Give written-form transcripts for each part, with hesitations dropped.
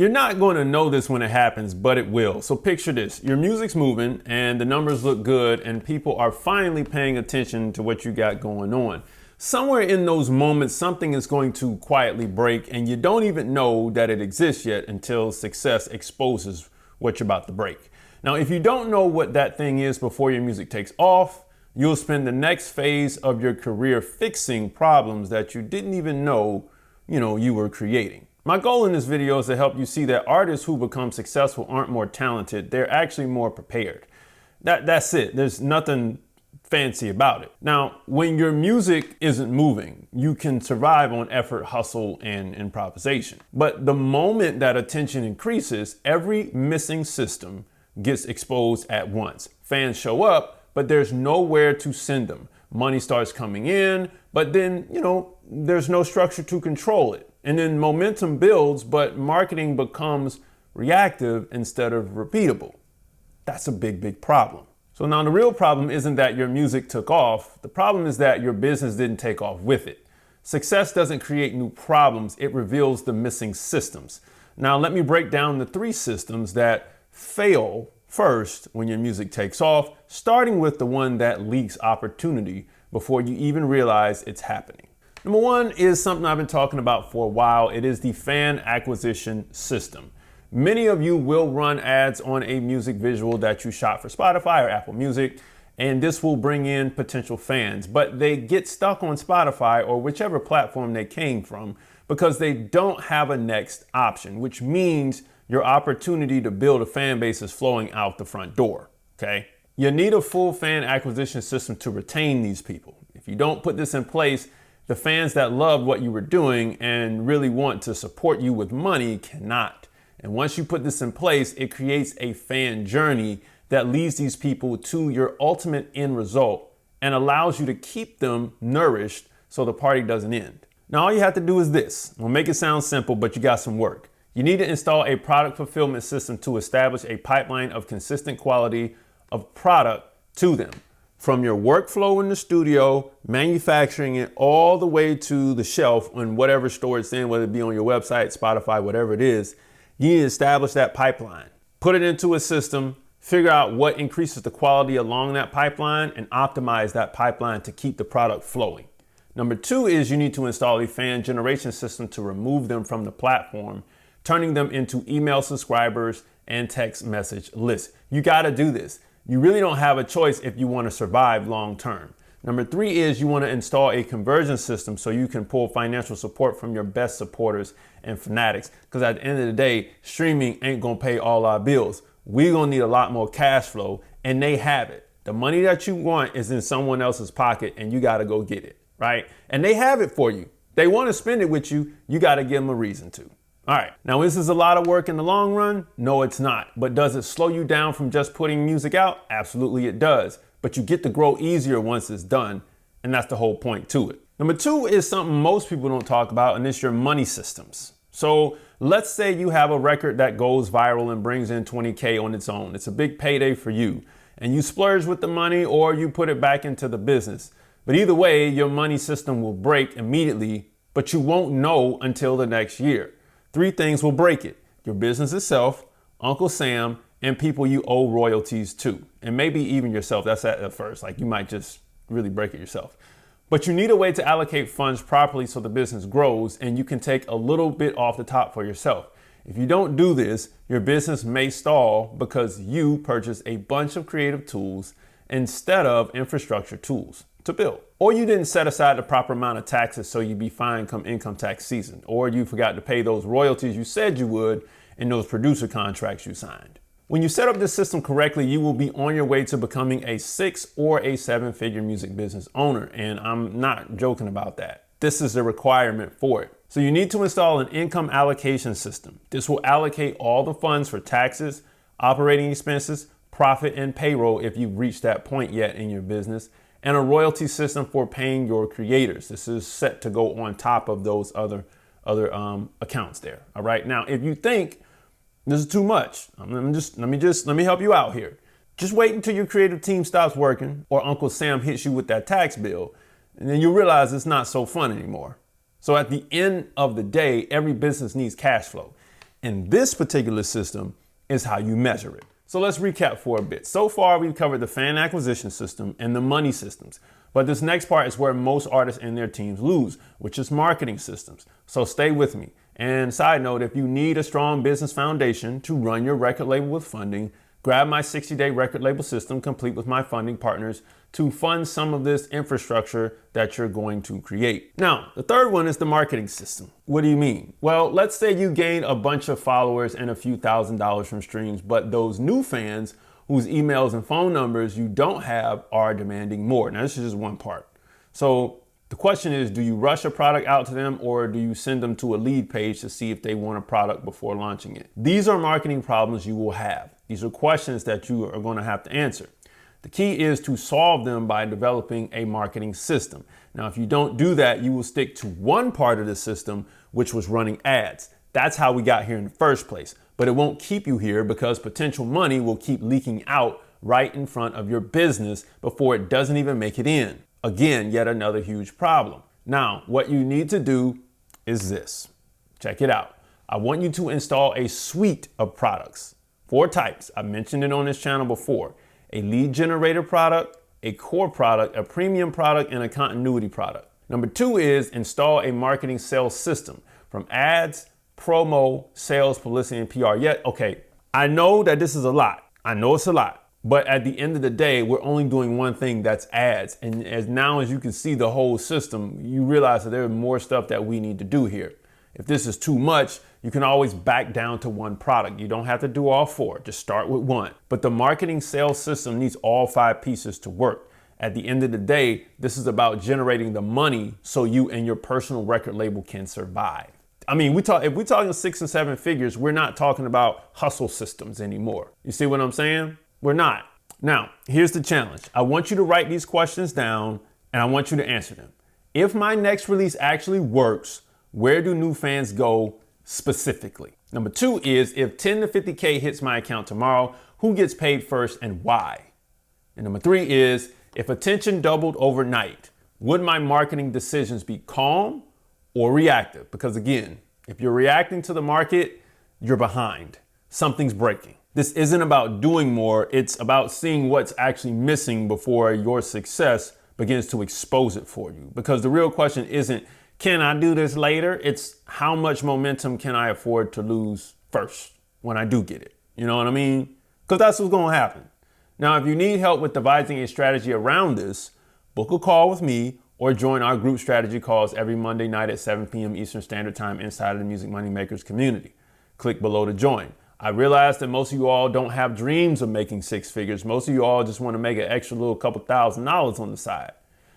You're not going to know this when it happens, but it will. So picture this. Your music's moving and the numbers look good and people are finally paying attention to what you got going on. Somewhere in those moments, something is going to quietly break and you don't even know that it exists yet until success exposes what you're about to break. Now, if you don't know what that thing is before your music takes off, you'll spend the next phase of your career fixing problems that you didn't even know, you were creating. My goal in this video is to help you see that artists who become successful aren't more talented, they're actually more prepared. That's it. There's nothing fancy about it. Now, when your music isn't moving, you can survive on effort, hustle, and improvisation. But the moment that attention increases, every missing system gets exposed at once. Fans show up, but there's nowhere to send them. Money starts coming in, but then, there's no structure to control it. And then momentum builds, but marketing becomes reactive instead of repeatable. That's a big, big problem. So now the real problem isn't that your music took off. The problem is that your business didn't take off with it. Success doesn't create new problems. It reveals the missing systems. Now let me break down the 3 systems that fail first when your music takes off, starting with the one that leaks opportunity before you even realize it's happening. Number 1 is something I've been talking about for a while. It is the fan acquisition system. Many of you will run ads on a music visual that you shot for Spotify or Apple Music, and this will bring in potential fans, but they get stuck on Spotify or whichever platform they came from because they don't have a next option, which means your opportunity to build a fan base is flowing out the front door, okay? You need a full fan acquisition system to retain these people. If you don't put this in place, the fans that loved what you were doing and really want to support you with money cannot. And once you put this in place, it creates a fan journey that leads these people to your ultimate end result and allows you to keep them nourished so the party doesn't end. Now, all you have to do is this. We'll make it sound simple, but you got some work. You need to install a product fulfillment system to establish a pipeline of consistent quality of product to them. From your workflow in the studio, manufacturing it all the way to the shelf on whatever store it's in, whether it be on your website, Spotify, whatever it is, you need to establish that pipeline. Put it into a system, figure out what increases the quality along that pipeline and optimize that pipeline to keep the product flowing. Number 2 is you need to install a fan generation system to remove them from the platform, turning them into email subscribers and text message lists. You got to do this. You really don't have a choice if you want to survive long term. Number 3 is you want to install a conversion system so you can pull financial support from your best supporters and fanatics. Because at the end of the day, streaming ain't going to pay all our bills. We're going to need a lot more cash flow, and they have it. The money that you want is in someone else's pocket and you got to go get it, right? And they have it for you. They want to spend it with you. You got to give them a reason to. All right, now this is a lot of work in the long run. No, it's not. But does it slow you down from just putting music out? Absolutely it does. But you get to grow easier once it's done. And that's the whole point to it. Number 2 is something most people don't talk about, and it's your money systems. So let's say you have a record that goes viral and brings in 20K on its own. It's a big payday for you. And you splurge with the money or you put it back into the business. But either way, your money system will break immediately, but you won't know until the next year. 3 things will break it: your business itself, Uncle Sam, and people you owe royalties to. And maybe even yourself. That's at first. Like, you might just really break it yourself. But you need a way to allocate funds properly so the business grows and you can take a little bit off the top for yourself. If you don't do this, your business may stall because you purchased a bunch of creative tools instead of infrastructure tools to build. Or you didn't set aside the proper amount of taxes so you'd be fine come income tax season. Or you forgot to pay those royalties you said you would in those producer contracts you signed. When you set up this system correctly, you will be on your way to becoming a 6 or a 7-figure music business owner. And I'm not joking about that. This is a requirement for it. So you need to install an income allocation system. This will allocate all the funds for taxes, operating expenses, profit, and payroll if you've reached that point yet in your business, and a royalty system for paying your creators. This is set to go on top of those other accounts there. All right. Now, if you think this is too much, let me help you out here. Just wait until your creative team stops working or Uncle Sam hits you with that tax bill, and then you realize it's not so fun anymore. So at the end of the day, every business needs cash flow. And this particular system is how you measure it. So let's recap for a bit. So far, we've covered the fan acquisition system and the money systems. But this next part is where most artists and their teams lose, which is marketing systems. So stay with me. And side note, if you need a strong business foundation to run your record label with funding, grab my 60-day record label system complete with my funding partners to fund some of this infrastructure that you're going to create. Now, the third one is the marketing system. What do you mean? Well, let's say you gain a bunch of followers and a few $1,000s from streams, but those new fans whose emails and phone numbers you don't have are demanding more. Now, this is just one part. So the question is, do you rush a product out to them or do you send them to a lead page to see if they want a product before launching it? These are marketing problems you will have. These are questions that you are going to have to answer. The key is to solve them by developing a marketing system. Now, if you don't do that, you will stick to one part of the system, which was running ads. That's how we got here in the first place. But it won't keep you here because potential money will keep leaking out right in front of your business before it doesn't even make it in. Again, yet another huge problem. Now, what you need to do is this. Check it out. I want you to install a suite of products. 4 types. I mentioned it on this channel before. A lead generator product, a core product, a premium product, and a continuity product. Number 2 is install a marketing sales system from ads, promo, sales, publicity, and PR. Yet, okay, I know that this is a lot. I know it's a lot. But at the end of the day, we're only doing one thing, that's ads. And as you can see the whole system, you realize that there is more stuff that we need to do here. If this is too much, you can always back down to one product. You don't have to do all 4, just start with one. But the marketing sales system needs all 5 pieces to work. At the end of the day, this is about generating the money so you and your personal record label can survive. I mean, if we're talking 6 and 7 figures, we're not talking about hustle systems anymore. You see what I'm saying? We're not. Now, here's the challenge. I want you to write these questions down and I want you to answer them. If my next release actually works, where do new fans go specifically? Number 2 is, if 10 to 50K hits my account tomorrow, who gets paid first and why? And number 3 is, if attention doubled overnight, would my marketing decisions be calm or reactive? Because again, if you're reacting to the market, you're behind. Something's breaking. This isn't about doing more. It's about seeing what's actually missing before your success begins to expose it for you. Because the real question isn't, can I do this later? It's how much momentum can I afford to lose first when I do get it? You know what I mean? Because that's what's going to happen. Now, if you need help with devising a strategy around this, book a call with me or join our group strategy calls every Monday night at 7 p.m. Eastern Standard Time inside of the Music Money Makers community. Click below to join. I realize that most of you all don't have dreams of making 6 figures. Most of you all just want to make an extra little couple $1,000s on the side.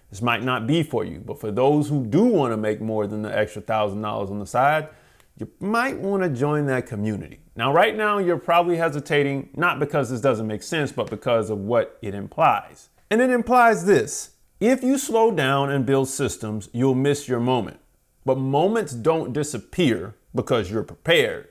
This might not be for you, but for those who do want to make more than the extra $1,000 on the side, you might want to join that community. Now, right now, you're probably hesitating, not because this doesn't make sense, but because of what it implies. And it implies this: if you slow down and build systems, you'll miss your moment. But moments don't disappear because you're prepared.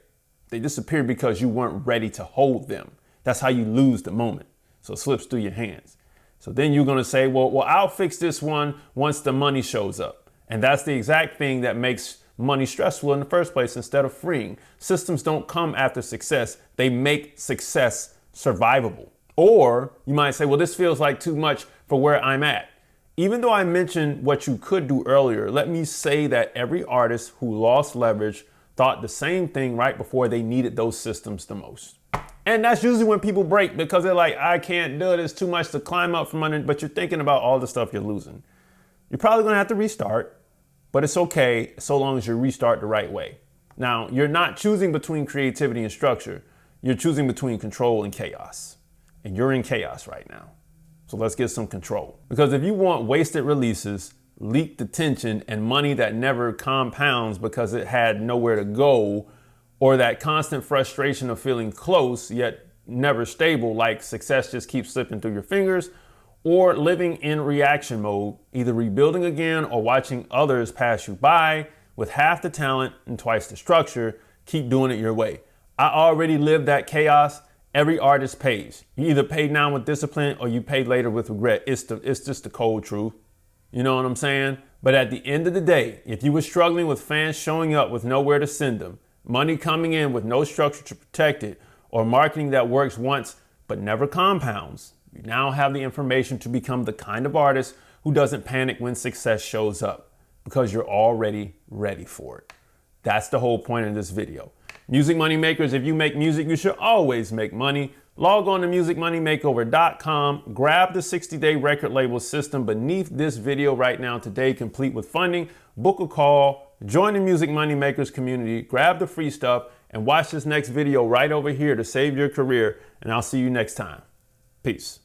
They disappear because you weren't ready to hold them. That's how you lose the moment. So it slips through your hands. So then you're going to say, well, I'll fix this one once the money shows up. And that's the exact thing that makes money stressful in the first place instead of freeing. Systems don't come after success. They make success survivable. Or you might say, well, this feels like too much for where I'm at. Even though I mentioned what you could do earlier, let me say that every artist who lost leverage thought the same thing right before they needed those systems the most. And that's usually when people break because they're like, I can't do it. It's too much to climb up from under, but you're thinking about all the stuff you're losing. You're probably going to have to restart, but it's okay so long as you restart the right way. Now, you're not choosing between creativity and structure. You're choosing between control and chaos. And you're in chaos right now. So let's get some control. Because if you want wasted releases, leaked attention, and money that never compounds because it had nowhere to go, or that constant frustration of feeling close yet never stable, like success just keeps slipping through your fingers, or living in reaction mode, either rebuilding again or watching others pass you by with half the talent and twice the structure, keep doing it your way. I already lived that chaos. Every artist pays. You either pay now with discipline or you pay later with regret. It's just the cold truth. You know what I'm saying? But at the end of the day, if you were struggling with fans showing up with nowhere to send them, money coming in with no structure to protect it, or marketing that works once but never compounds, you now have the information to become the kind of artist who doesn't panic when success shows up because you're already ready for it. That's the whole point of this video. Music money makers, if you make music, you should always make money. Log on to musicmoneymakeover.com, grab the 60-day record label system beneath this video right now today, complete with funding, book a call, join the Music Money Makers community, grab the free stuff, and watch this next video right over here to save your career. And I'll see you next time. Peace.